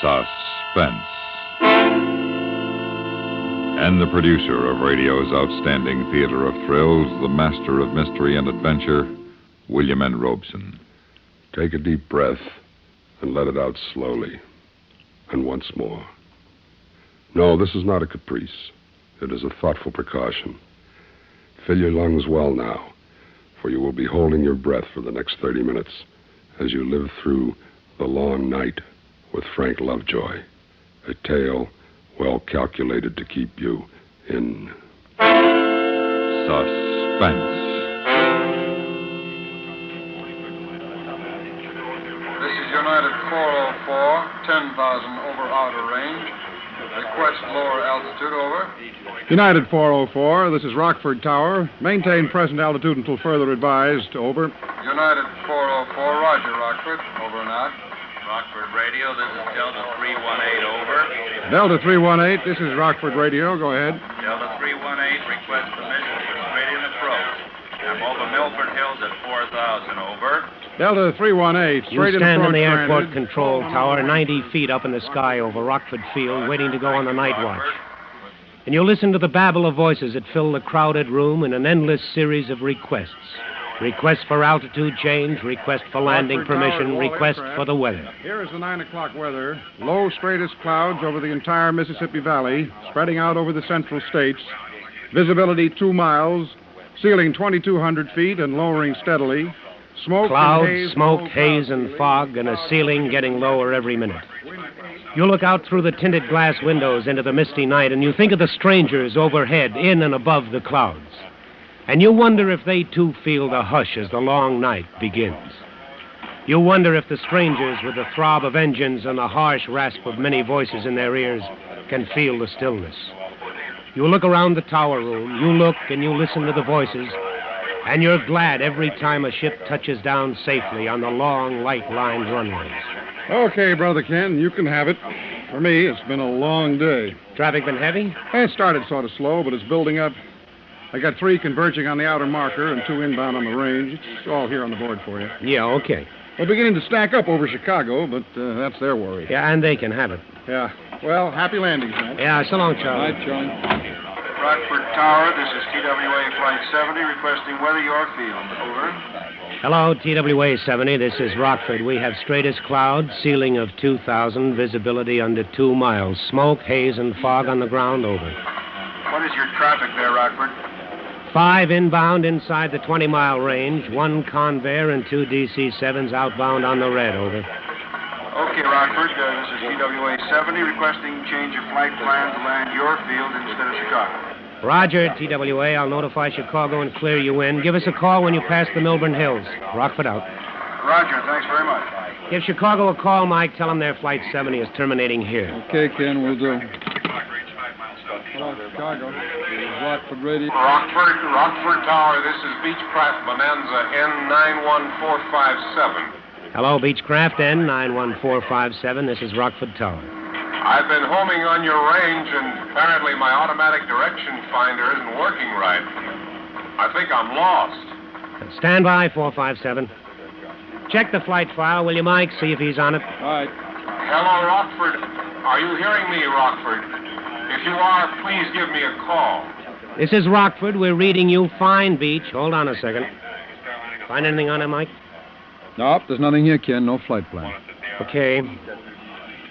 Suspense. And the producer of radio's outstanding theater of thrills, the master of mystery and adventure, William N. Robeson. Take a deep breath and let it out slowly. And once more. No, this is not a caprice. It is a thoughtful precaution. Fill your lungs well now, for you will be holding your breath for the next 30 minutes as you live through The Long Night with Frank Lovejoy, a tale well calculated to keep you in suspense. This is United 404, 10,000 over outer range. Request lower altitude, over. United 404, this is Rockford Tower. Maintain present altitude until further advised, over. United 404, roger, Rockford, over and out. Rockford Radio, this is Delta 318, over. Delta 318, this is Rockford Radio, go ahead. Delta 318, request permission for gradient approach. I'm over Milford Hills at 4,000, over. Delta 318, straight You in stand approach, in the airport granted. control tower 90 feet up in the sky over Rockford Field, waiting to go on the night watch. And you listen to the babble of voices that fill the crowded room in an endless series of requests. Request for altitude change, request for landing Rockford Tower, permission, all request aircraft. for the weather. Here is the 9 o'clock weather. Low, straightest clouds over the entire Mississippi Valley, spreading out over the central states. Visibility 2 miles, ceiling 2,200 feet and lowering steadily. Smoke Clouds, and haze, smoke, low haze, cloud and ceiling. fog, and a ceiling getting lower every minute. You look out through the tinted glass windows into the misty night, and you think of the strangers overhead, in and above the clouds. And you wonder if they, too, feel the hush as the long night begins. You wonder if the strangers, with the throb of engines and the harsh rasp of many voices in their ears, can feel the stillness. You look around the tower room, you look and you listen to the voices, and you're glad every time a ship touches down safely on the long, light-lined runways. Okay, Brother Ken, you can have it. For me, it's been a long day. Traffic been heavy? It started sort of slow, but it's building up. I got 3 converging on the outer marker and 2 inbound on the range. It's all here on the board for you. Yeah, okay. We're beginning to stack up over Chicago, but that's their worry. Yeah, and they can have it. Yeah. Well, happy landings, man. Yeah, so long, Charlie. Night, Charlie. Rockford Tower, this is TWA Flight 70, requesting weather your field, over. Hello, TWA 70. This is Rockford. We have straightest clouds, ceiling of 2,000, visibility under 2 miles. Smoke, haze, and fog on the ground, over. What is your traffic there, Rockford? 5 inbound inside the 20-mile range, 1 Convair and 2 DC-7s outbound on the red, over. Okay, Rockford, this is TWA 70, requesting change of flight plan to land your field instead of Chicago. Roger, TWA. I'll notify Chicago and clear you in. Give us a call when you pass the Milburn Hills. Rockford out. Roger, thanks very much. Give Chicago a call, Mike. Tell them their Flight 70 is terminating here. Okay, Ken, we'll do. Hello, Chicago. Rockford Radio. Rockford Tower, this is Beechcraft Bonanza N91457. Hello, Beechcraft N91457. This is Rockford Tower. I've been homing on your range, and apparently my automatic direction finder isn't working right. I think I'm lost. Stand by, 457. Check the flight file, will you, Mike? See if he's on it. All right. Hello, Rockford. Are you hearing me, Rockford? If you are, please give me a call. This is Rockford. We're reading you fine, Beach. Hold on a second. Find anything on it, Mike? Nope, there's nothing here, Ken. No flight plan. Okay.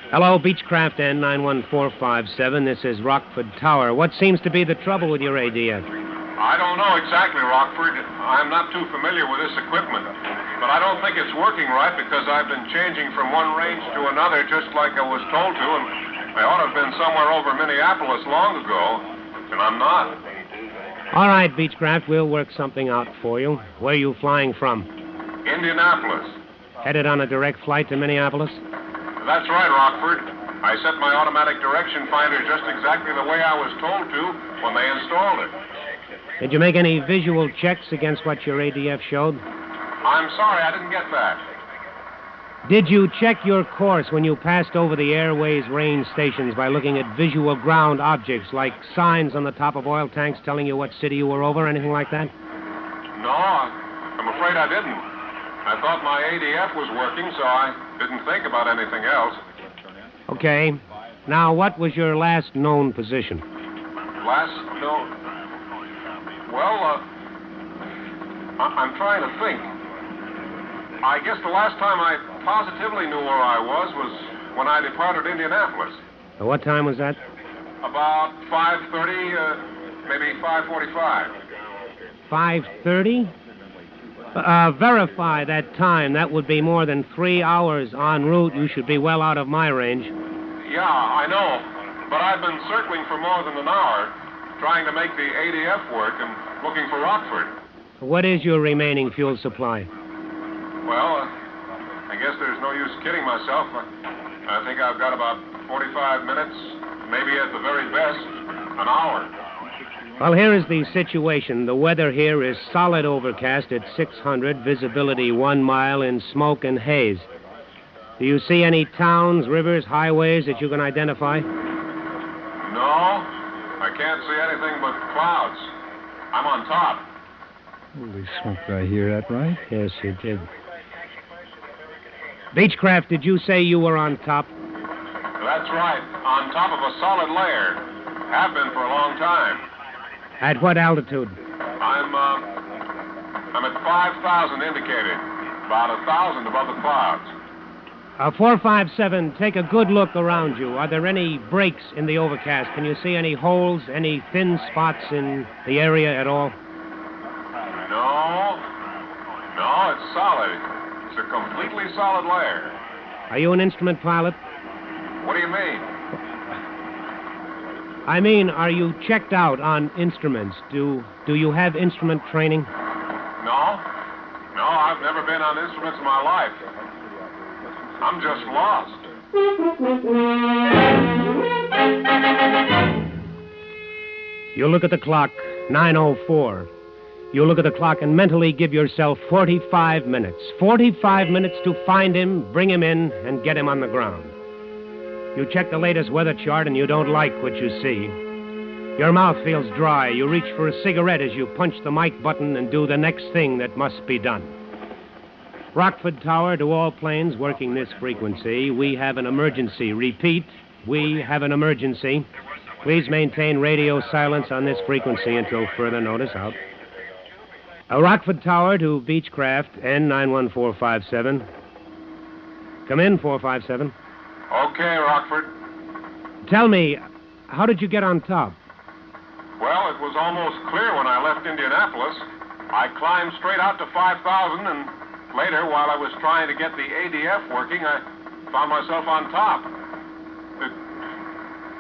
Hello, Beechcraft N91457. This is Rockford Tower. What seems to be the trouble with your ADF? I don't know exactly, Rockford. I'm not too familiar with this equipment. But I don't think it's working right because I've been changing from one range to another just like I was told to, and I ought to have been somewhere over Minneapolis long ago, and I'm not. All right, Beechcraft, we'll work something out for you. Where are you flying from? Indianapolis. Headed on a direct flight to Minneapolis? That's right, Rockford. I set my automatic direction finder just exactly the way I was told to when they installed it. Did you make any visual checks against what your ADF showed? I'm sorry, I didn't get that. Did you check your course when you passed over the airways range stations by looking at visual ground objects like signs on the top of oil tanks telling you what city you were over, anything like that? No, I'm afraid I didn't. I thought my ADF was working, so I didn't think about anything else. Okay. Now, what was your last known position? Last? No. Well, I'm trying to think. I guess the last time I positively knew where I was when I departed Indianapolis. What time was that? About 5:30, maybe 5:45. 5:30? Verify that time. That would be more than 3 hours en route. You should be well out of my range. Yeah, I know. But I've been circling for more than an hour, trying to make the ADF work and looking for Rockford. What is your remaining fuel supply? Well, I guess there's no use kidding myself. I think I've got about 45 minutes, maybe at the very best, an hour. Well, here is the situation. The weather here is solid overcast at 600, visibility 1 mile in smoke and haze. Do you see any towns, rivers, highways that you can identify? No, I can't see anything but clouds. I'm on top. Holy smoke, did I hear that right? Yes, you did. Beechcraft, did you say you were on top? That's right, on top of a solid layer. Have been for a long time. At what altitude? I'm at 5,000 indicated, about 1,000 above the clouds. 457, take a good look around you. Are there any breaks in the overcast? Can you see any holes, any thin spots in the area at all? No, it's solid. It's a completely solid layer. Are you an instrument pilot? What do you mean? I mean, are you checked out on instruments? Do you have instrument training? No, I've never been on instruments in my life. I'm just lost. You look at the clock, 9:04. You look at the clock and mentally give yourself 45 minutes. 45 minutes to find him, bring him in, and get him on the ground. You check the latest weather chart and you don't like what you see. Your mouth feels dry. You reach for a cigarette as you punch the mic button and do the next thing that must be done. Rockford Tower to all planes working this frequency. We have an emergency. Repeat, we have an emergency. Please maintain radio silence on this frequency until further notice. Out. Rockford Tower to Beechcraft, N91457. Come in, 457. Okay, Rockford. Tell me, how did you get on top? Well, it was almost clear when I left Indianapolis. I climbed straight out to 5,000, and later, while I was trying to get the ADF working, I found myself on top.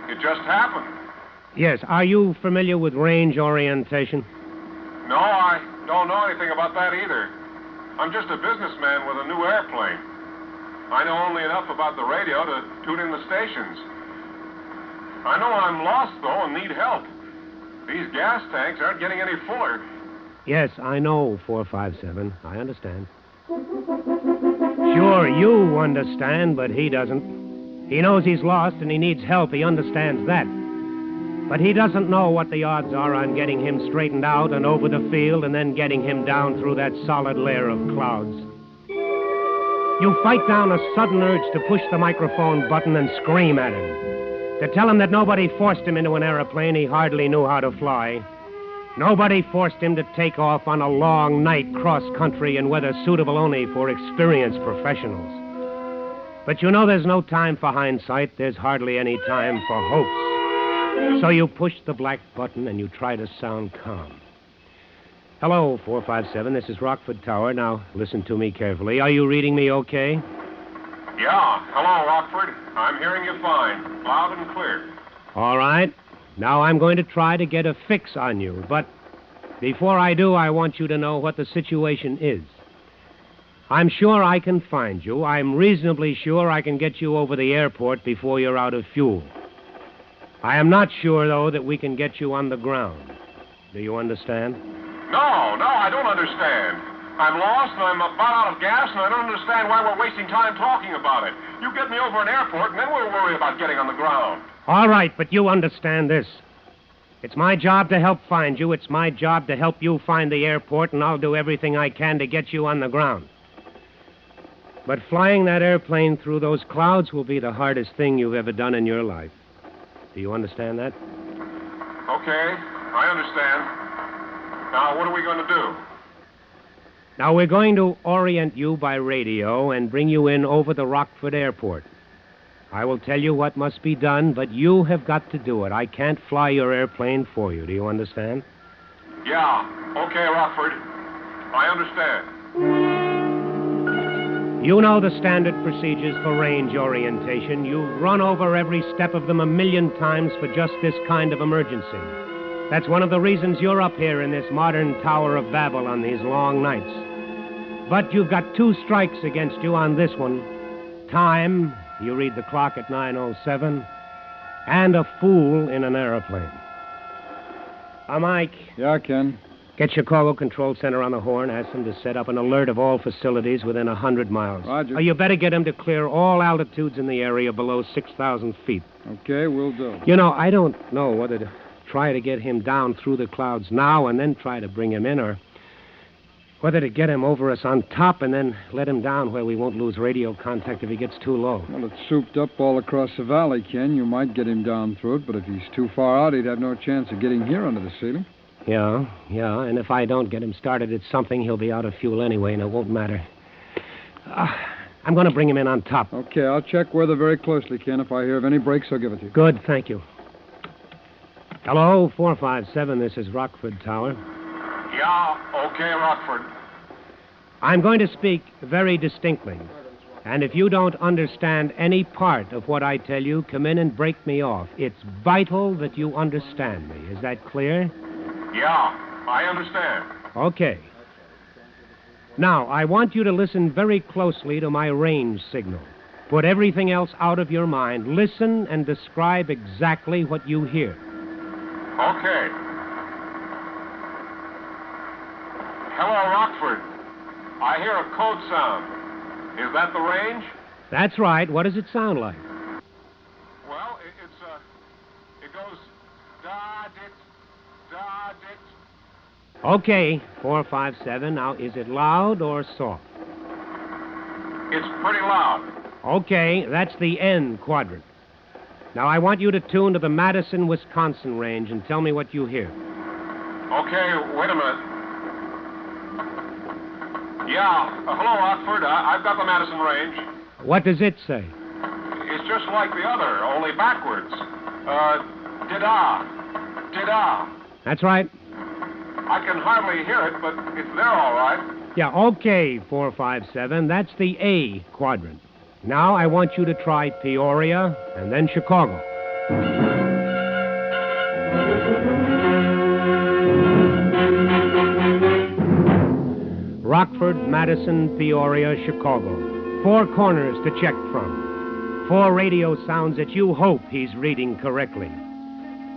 It just happened. Yes. Are you familiar with range orientation? No, I don't know anything about that either. I'm just a businessman with a new airplane. I know only enough about the radio to tune in the stations. I know I'm lost, though, and need help. These gas tanks aren't getting any fuller. Yes, I know, 457. I understand. Sure, you understand, but he doesn't. He knows he's lost and he needs help. He understands that. But he doesn't know what the odds are on getting him straightened out and over the field and then getting him down through that solid layer of clouds. You fight down a sudden urge to push the microphone button and scream at him. To tell him that nobody forced him into an airplane he hardly knew how to fly. Nobody forced him to take off on a long night cross-country in weather suitable only for experienced professionals. But you know there's no time for hindsight. There's hardly any time for hopes. So you push the black button and you try to sound calm. Hello, 457. This is Rockford Tower. Now, listen to me carefully. Are you reading me okay? Yeah. Hello, Rockford. I'm hearing you fine. Loud and clear. All right. Now I'm going to try to get a fix on you. But before I do, I want you to know what the situation is. I'm sure I can find you. I'm reasonably sure I can get you over the airport before you're out of fuel. I am not sure, though, that we can get you on the ground. Do you understand? No, I don't understand. I'm lost and I'm about out of gas and I don't understand why we're wasting time talking about it. You get me over an airport and then we'll worry about getting on the ground. All right, but you understand this. It's my job to help find you. It's my job to help you find the airport, and I'll do everything I can to get you on the ground. But flying that airplane through those clouds will be the hardest thing you've ever done in your life. Do you understand that? Okay, I understand. Now, what are we going to do? Now, we're going to orient you by radio and bring you in over the Rockford Airport. I will tell you what must be done, but you have got to do it. I can't fly your airplane for you. Do you understand? Yeah, okay, Rockford. I understand. You know the standard procedures for range orientation. You've run over every step of them 1,000,000 times for just this kind of emergency. That's one of the reasons you're up here in this modern Tower of Babel on these long nights. But you've got 2 strikes against you on this one. Time, you read the clock at 9:07, and a fool in an airplane. Mike. Yeah, Ken. Get Chicago Control Center on the horn. Ask them to set up an alert of all facilities within 100 miles. Roger. You better get them to clear all altitudes in the area below 6,000 feet. Okay, we'll do. You know, I don't know whether to try to get him down through the clouds now and then try to bring him in, or whether to get him over us on top and then let him down where we won't lose radio contact if he gets too low. Well, it's souped up all across the valley, Ken. You might get him down through it, but if he's too far out, he'd have no chance of getting here under the ceiling. Yeah, and if I don't get him started at something, he'll be out of fuel anyway, and it won't matter. I'm going to bring him in on top. Okay, I'll check weather very closely, Ken. If I hear of any breaks, I'll give it to you. Good, thank you. Hello, 457, this is Rockford Tower. Yeah, okay, Rockford. I'm going to speak very distinctly. And if you don't understand any part of what I tell you, come in and break me off. It's vital that you understand me. Is that clear? Yeah, I understand. Okay. Now, I want you to listen very closely to my range signal. Put everything else out of your mind. Listen and describe exactly what you hear. Okay. Hello, Rockford. I hear a code sound. Is that the range? That's right. What does it sound like? Well, it goes da-dit, da-dit. Okay, 457. Now, is it loud or soft? It's pretty loud. Okay, that's the N quadrant. Now, I want you to tune to the Madison, Wisconsin range and tell me what you hear. Okay, wait a minute. Yeah, hello, Rockford. I've got the Madison range. What does it say? It's just like the other, only backwards. Dida. Dida. That's right. I can hardly hear it, but it's there all right. Yeah, okay, 457. That's the A quadrant. Now I want you to try Peoria and then Chicago. Rockford, Madison, Peoria, Chicago. 4 corners to check from. 4 radio sounds that you hope he's reading correctly.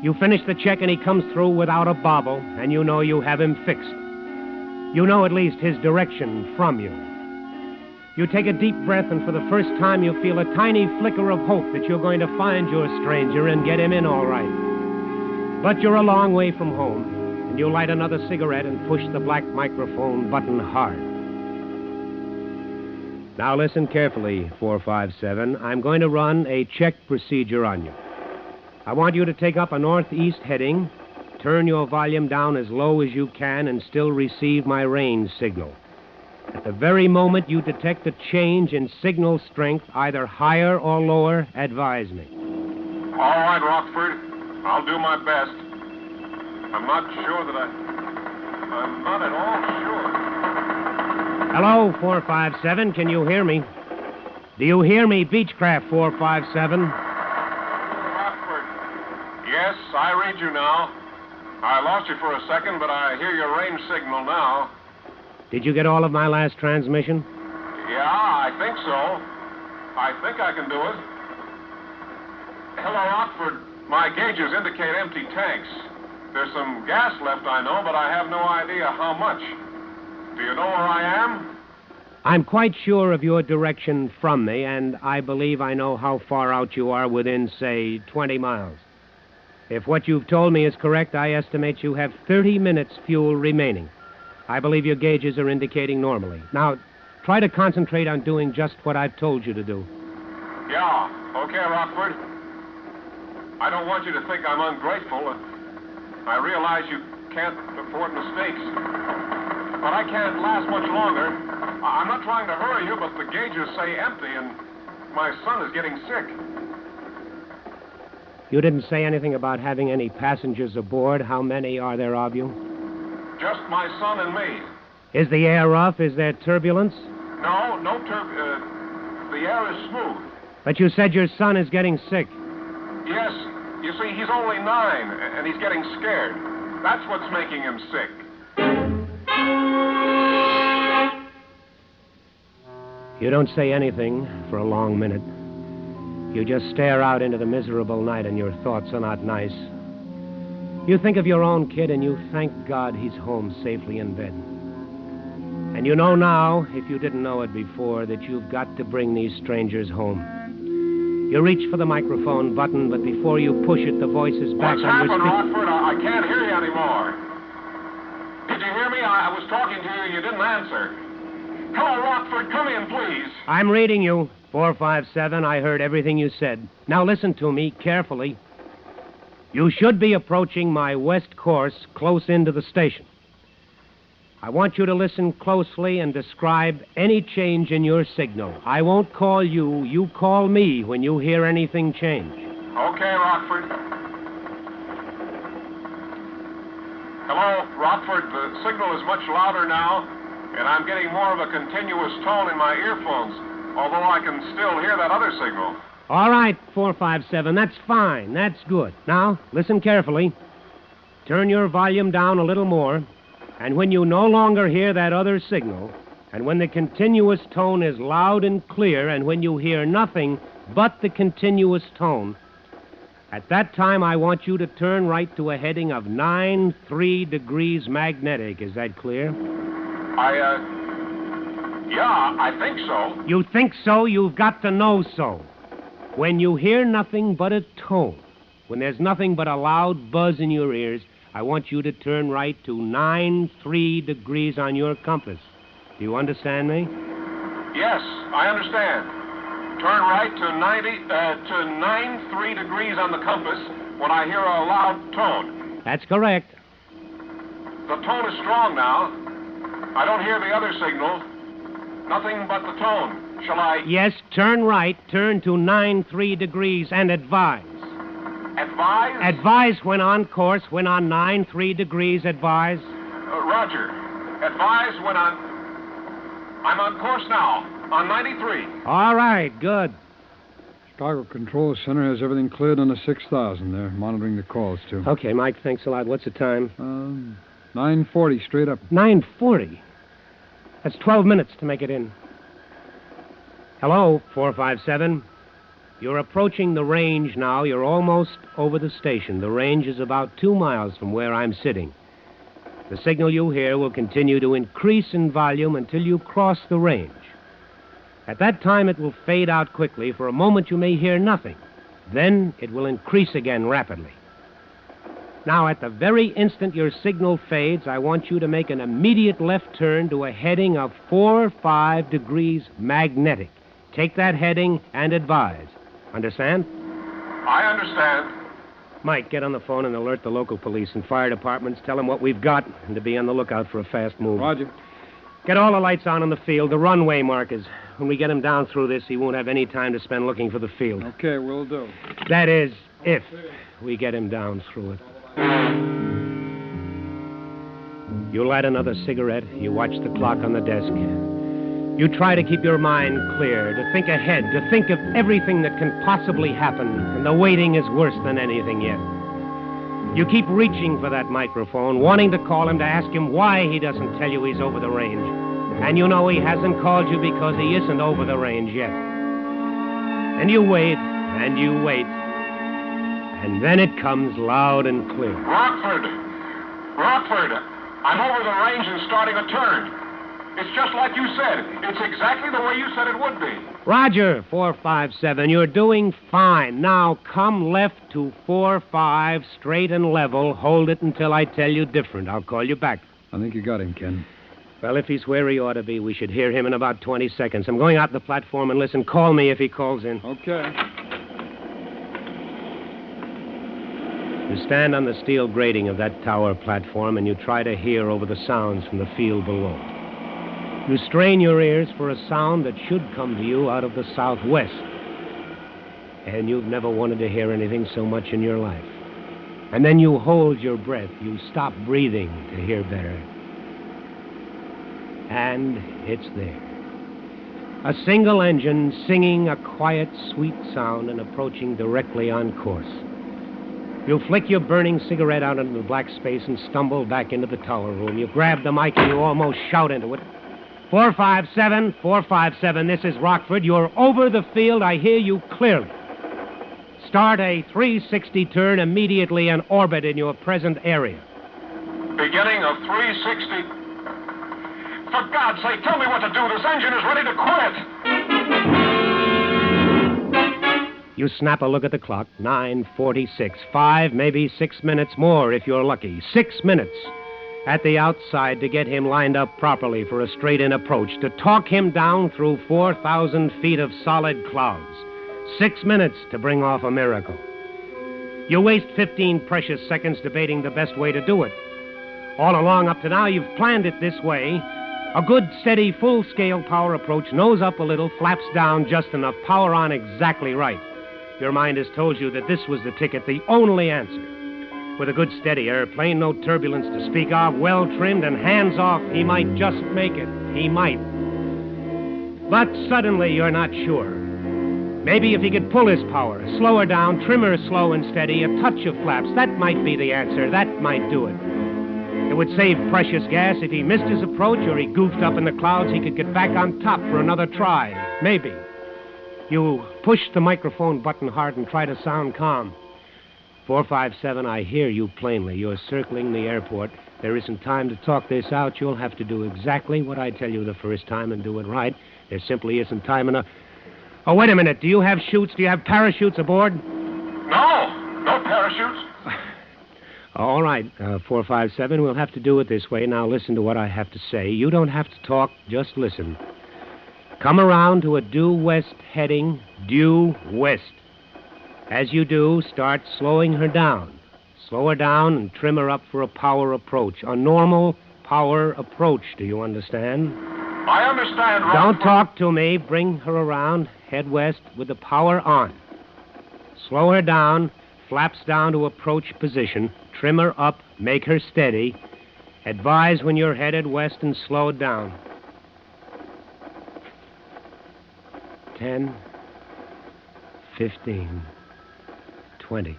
You finish the check and he comes through without a bobble, and you know you have him fixed. You know at least his direction from you. You take a deep breath, and for the first time you feel a tiny flicker of hope that you're going to find your stranger and get him in all right. But you're a long way from home, and you light another cigarette and push the black microphone button hard. Now listen carefully, 457. I'm going to run a check procedure on you. I want you to take up a northeast heading, turn your volume down as low as you can, and still receive my range signal. At the very moment you detect a change in signal strength, either higher or lower, advise me. All right, Rockford. I'll do my best. I'm not sure that I'm not at all sure. Hello, 457. Can you hear me? Do you hear me, Beechcraft 457? Rockford. Yes, I read you now. I lost you for a second, but I hear your range signal now. Did you get all of my last transmission? Yeah, I think so. I think I can do it. Hello, Rockford. My gauges indicate empty tanks. There's some gas left, I know, but I have no idea how much. Do you know where I am? I'm quite sure of your direction from me, and I believe I know how far out you are within, say, 20 miles. If what you've told me is correct, I estimate you have 30 minutes fuel remaining. I believe your gauges are indicating normally. Now, Try to concentrate on doing just what I've told you to do. Yeah, okay, Rockford. I don't want you to think I'm ungrateful. I realize you can't afford mistakes. But I can't last much longer. I'm not trying to hurry you, but the gauges say empty, and my son is getting sick. You didn't say anything about having any passengers aboard. How many are there of you? Just my son and me. Is the air rough? Is there turbulence? No the air is smooth. But you said your son is getting sick. Yes, you see, he's only 9, and he's getting scared. That's what's making him sick. You don't say anything for a long minute. You just stare out into the miserable night, and your thoughts are not nice. You think of your own kid, and you thank God he's home safely in bed. And you know now, if you didn't know it before, that you've got to bring these strangers home. You reach for the microphone button, but before you push it, the voice is back What's on your happened, Rockford? I can't hear you anymore. Did you hear me? I was talking to you. You didn't answer. Hello, Rockford. Come in, please. I'm reading you. 457, I heard everything you said. Now listen to me carefully. You should be approaching my west course close into the station. I want you to listen closely and describe any change in your signal. I won't call you. You call me when you hear anything change. Okay, Rockford. Hello, Rockford. The signal is much louder now, and I'm getting more of a continuous tone in my earphones, although I can still hear that other signal. All right, 457. That's fine. That's good. Now, listen carefully. Turn your volume down a little more. And when you no longer hear that other signal, and when the continuous tone is loud and clear, and when you hear nothing but the continuous tone, at that time I want you to turn right to a heading of 93 degrees magnetic. Is that clear? Yeah, I think so. You think so? You've got to know so. When you hear nothing but a tone, when there's nothing but a loud buzz in your ears, I want you to turn right to 93 degrees on your compass. Do you understand me? Yes, I understand. Turn right to 93 degrees on the compass when I hear a loud tone. That's correct. The tone is strong now. I don't hear the other signal. Nothing but the tone. Shall I... Yes, turn right, turn to 93 degrees, and advise. Advise? Advise when on course, when on 93 degrees, advise. Roger. Advise when I'm on course now, on 93. All right, good. Chicago Control Center has everything cleared on the 6000. They're monitoring the calls, too. Okay, Mike, thanks a lot. What's the time? 9:40, straight up. 9:40? That's 12 minutes to make it in. Hello, 457. You're approaching the range now. You're almost over the station. The range is about 2 miles from where I'm sitting. The signal you hear will continue to increase in volume until you cross the range. At that time, it will fade out quickly. For a moment, you may hear nothing. Then it will increase again rapidly. Now, at the very instant your signal fades, I want you to make an immediate left turn to a heading of 45 degrees magnetic. Take that heading and advise. Understand? I understand. Mike, get on the phone and alert the local police and fire departments. Tell them what we've got and to be on the lookout for a fast move. Roger. Get all the lights on in the field, the runway markers. When we get him down through this, he won't have any time to spend looking for the field. Okay, will do. That is, if we get him down through it. You light another cigarette. You watch the clock on the desk. You try to keep your mind clear, to think ahead, to think of everything that can possibly happen, and the waiting is worse than anything yet. You keep reaching for that microphone, wanting to call him to ask him why he doesn't tell you he's over the range. And you know he hasn't called you because he isn't over the range yet. And you wait, and you wait. And then it comes loud and clear. Rockford! Rockford! I'm over the range and starting a turn. It's just like you said. It's exactly the way you said it would be. Roger, 457. You're doing fine. Now come left to 45, straight and level. Hold it until I tell you different. I'll call you back. I think you got him, Ken. Well, if he's where he ought to be, we should hear him in about 20 seconds. I'm going out the platform and listen. Call me if he calls in. Okay. You stand on the steel grating of that tower platform and you try to hear over the sounds from the field below. You strain your ears for a sound that should come to you out of the southwest. And you've never wanted to hear anything so much in your life. And then you hold your breath. You stop breathing to hear better. And it's there. A single engine singing a quiet, sweet sound and approaching directly on course. You flick your burning cigarette out into the black space and stumble back into the tower room. You grab the mic and you almost shout into it. 457, 457, this is Rockford. You're over the field. I hear you clearly. Start a 360 turn immediately and orbit in your present area. Beginning of 360. For God's sake, tell me what to do. This engine is ready to quit. You snap a look at the clock. 9:46. 5, maybe 6 minutes more if you're lucky. 6 minutes at the outside to get him lined up properly for a straight-in approach, to talk him down through 4,000 feet of solid clouds. 6 minutes to bring off a miracle. You waste 15 precious seconds debating the best way to do it. All along up to now, you've planned it this way. A good, steady, full-scale power approach, nose up a little, flaps down just enough, power on exactly right. Your mind has told you that this was the ticket, the only answer. With a good, steady airplane, no turbulence to speak of, well-trimmed and hands off, he might just make it. He might. But suddenly, you're not sure. Maybe if he could pull his power, slow her down, trim her slow and steady, a touch of flaps, that might be the answer. That might do it. It would save precious gas. If he missed his approach or he goofed up in the clouds, he could get back on top for another try. Maybe. You push the microphone button hard and try to sound calm. 457, I hear you plainly. You're circling the airport. There isn't time to talk this out. You'll have to do exactly what I tell you the first time and do it right. There simply isn't time enough. Oh, wait a minute. Do you have chutes? Do you have parachutes aboard? No parachutes. All right, 457, we'll have to do it this way. Now listen to what I have to say. You don't have to talk, just listen. Come around to a due west heading, due west. As you do, start slowing her down. Slow her down and trim her up for a power approach. A normal power approach, do you understand? I understand, Rockford. Don't talk to me. Bring her around, head west with the power on. Slow her down, flaps down to approach position. Trim her up, make her steady. Advise when you're headed west and slow it down. 10, 15, 20.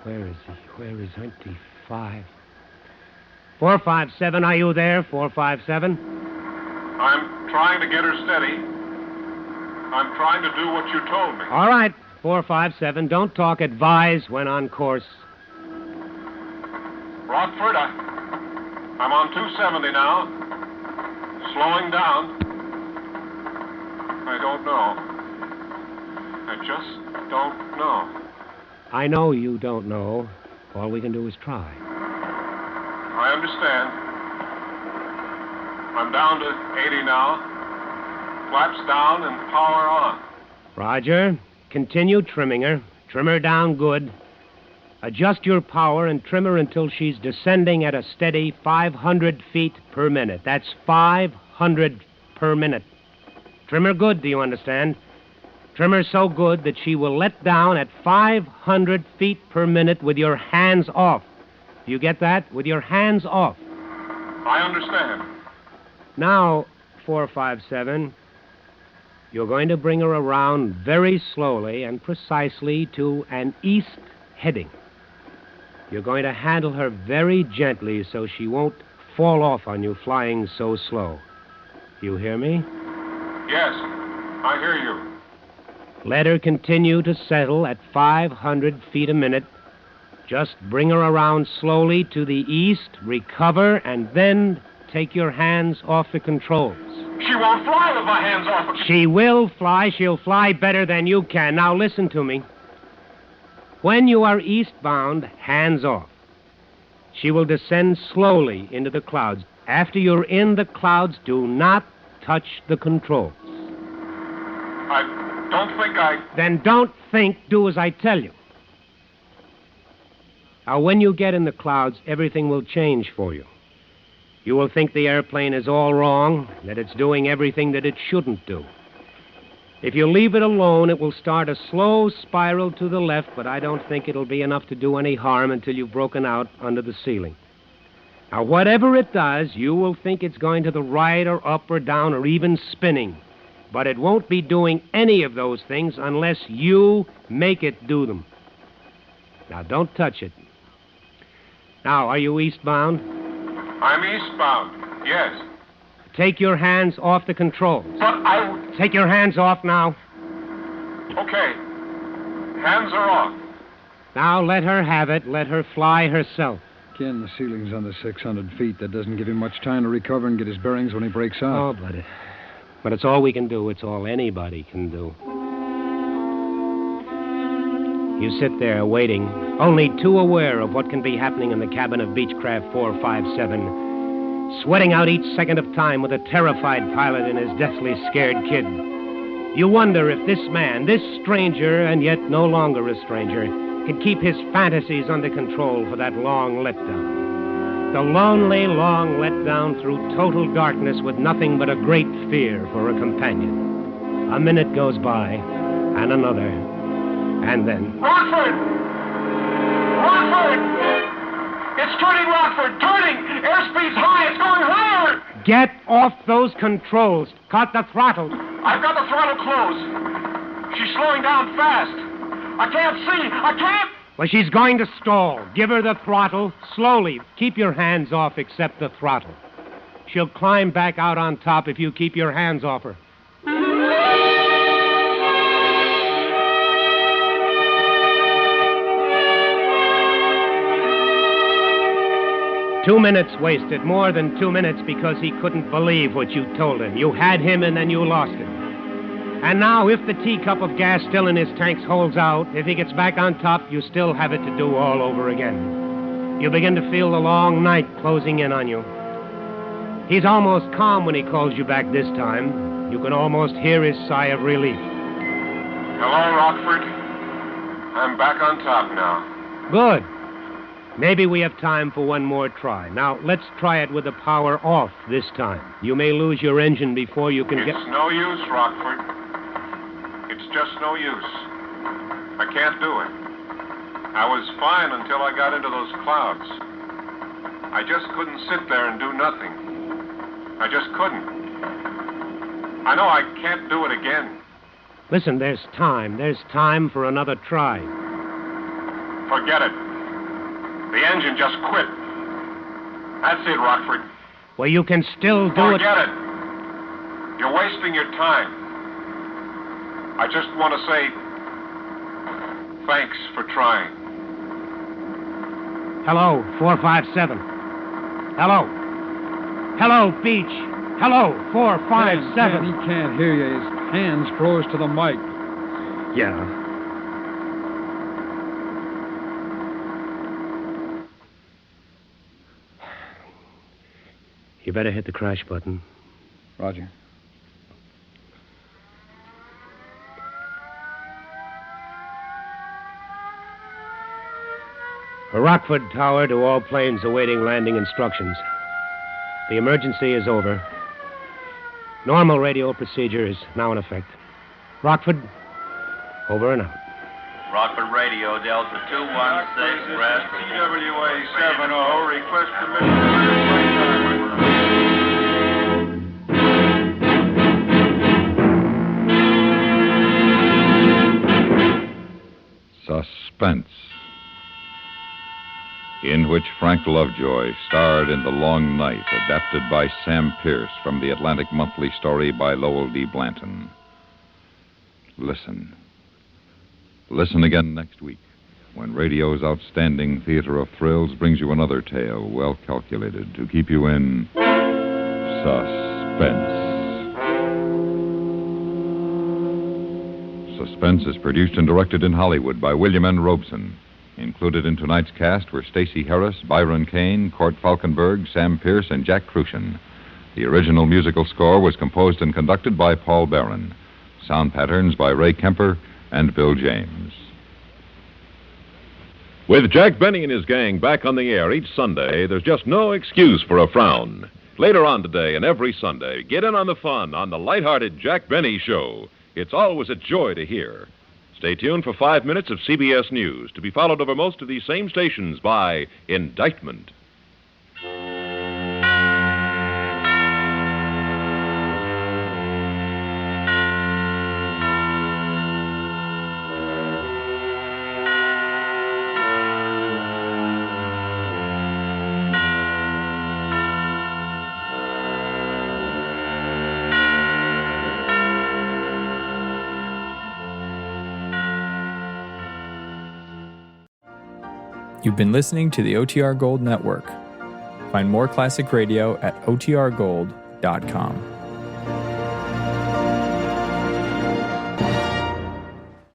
Where is he? Where is 25? 457, are you there? 457? I'm trying to get her steady. I'm trying to do what you told me. All right, 457, don't talk. Advise when on course. Rockford, I'm on 270 now. Slowing down. I don't know. I just don't know. I know you don't know. All we can do is try. I understand. I'm down to 80 now. Flaps down and power on. Roger. Continue trimming her. Trim her down good. Adjust your power and trim her until she's descending at a steady 500 feet per minute. That's 500 per minute. Trim her good, do you understand? Trim her so good that she will let down at 500 feet per minute with your hands off. Do you get that? With your hands off. I understand. Now, 457, you're going to bring her around very slowly and precisely to an east heading. You're going to handle her very gently so she won't fall off on you flying so slow. You hear me? Yes, I hear you. Let her continue to settle at 500 feet a minute. Just bring her around slowly to the east, recover, and then take your hands off the controls. She won't fly with my hands off. She will fly. She'll fly better than you can. Now listen to me. When you are eastbound, hands off. She will descend slowly into the clouds. After you're in the clouds, do not touch the controls. I don't think I... Then don't think, do as I tell you. Now, when you get in the clouds, everything will change for you. You will think the airplane is all wrong, that it's doing everything that it shouldn't do. If you leave it alone, it will start a slow spiral to the left, but I don't think it'll be enough to do any harm until you've broken out under the ceiling. Now, whatever it does, you will think it's going to the right or up or down or even spinning. But it won't be doing any of those things unless you make it do them. Now, don't touch it. Now, are you eastbound? I'm eastbound, yes. Take your hands off the controls. But Take your hands off now. Okay. Hands are off. Now, let her have it. Let her fly herself. Ken, the ceiling's under 600 feet. That doesn't give him much time to recover and get his bearings when he breaks out. Oh, but it's all we can do. It's all anybody can do. You sit there waiting, only too aware of what can be happening in the cabin of Beechcraft 457, sweating out each second of time with a terrified pilot and his deathly scared kid. You wonder if this man, this stranger, and yet no longer a stranger, can keep his fantasies under control for that long letdown. The lonely, long letdown through total darkness with nothing but a great fear for a companion. A minute goes by, and another, and then... Rockford! Rockford! It's turning, Rockford! Turning! Airspeed's high! It's going higher! Get off those controls. Cut the throttle. I've got the throttle closed. She's slowing down fast. I can't see. I can't... Well, she's going to stall. Give her the throttle. Slowly. Keep your hands off except the throttle. She'll climb back out on top if you keep your hands off her. 2 minutes wasted, more than 2 minutes, because he couldn't believe what you told him. You had him and then you lost him. And now, if the teacup of gas still in his tanks holds out, if he gets back on top, you still have it to do all over again. You begin to feel the long night closing in on you. He's almost calm when he calls you back this time. You can almost hear his sigh of relief. Hello, Rockford. I'm back on top now. Good. Maybe we have time for one more try. Now, let's try it with the power off this time. You may lose your engine before you can get... It's no use, Rockford. It's just no use. I can't do it. I was fine until I got into those clouds. I just couldn't sit there and do nothing. I just couldn't. I know I can't do it again. Listen, there's time. There's time for another try. Forget it. The engine just quit. That's it, Rockford. Well, you can still do it. Forget it. You're wasting your time. I just want to say thanks for trying. Hello, 457. Hello. Hello, Beach. Hello, 457. Ken, he can't hear you. His hands froze to the mic. Yeah. You better hit the crash button. Roger. Rockford Tower to all planes awaiting landing instructions. The emergency is over. Normal radio procedure is now in effect. Rockford, over and out. Rockford Radio, Delta 216, rest. CWA 70, request permission. Suspense, in which Frank Lovejoy starred in The Long Night, adapted by Sam Pierce from the Atlantic Monthly story by Lowell D. Blanton. Listen. Listen again next week, when radio's outstanding theater of thrills brings you another tale well calculated to keep you in suspense. Suspense is produced and directed in Hollywood by William N. Robeson. Included in tonight's cast were Stacey Harris, Byron Kane, Court Falkenberg, Sam Pierce, and Jack Crucian. The original musical score was composed and conducted by Paul Barron. Sound patterns by Ray Kemper and Bill James. With Jack Benny and his gang back on the air each Sunday, there's just no excuse for a frown. Later on today and every Sunday, get in on the fun on the lighthearted Jack Benny Show. It's always a joy to hear. Stay tuned for 5 minutes of CBS News, to be followed over most of these same stations by Indictment. You've been listening to the OTR Gold Network. Find more classic radio at otrgold.com.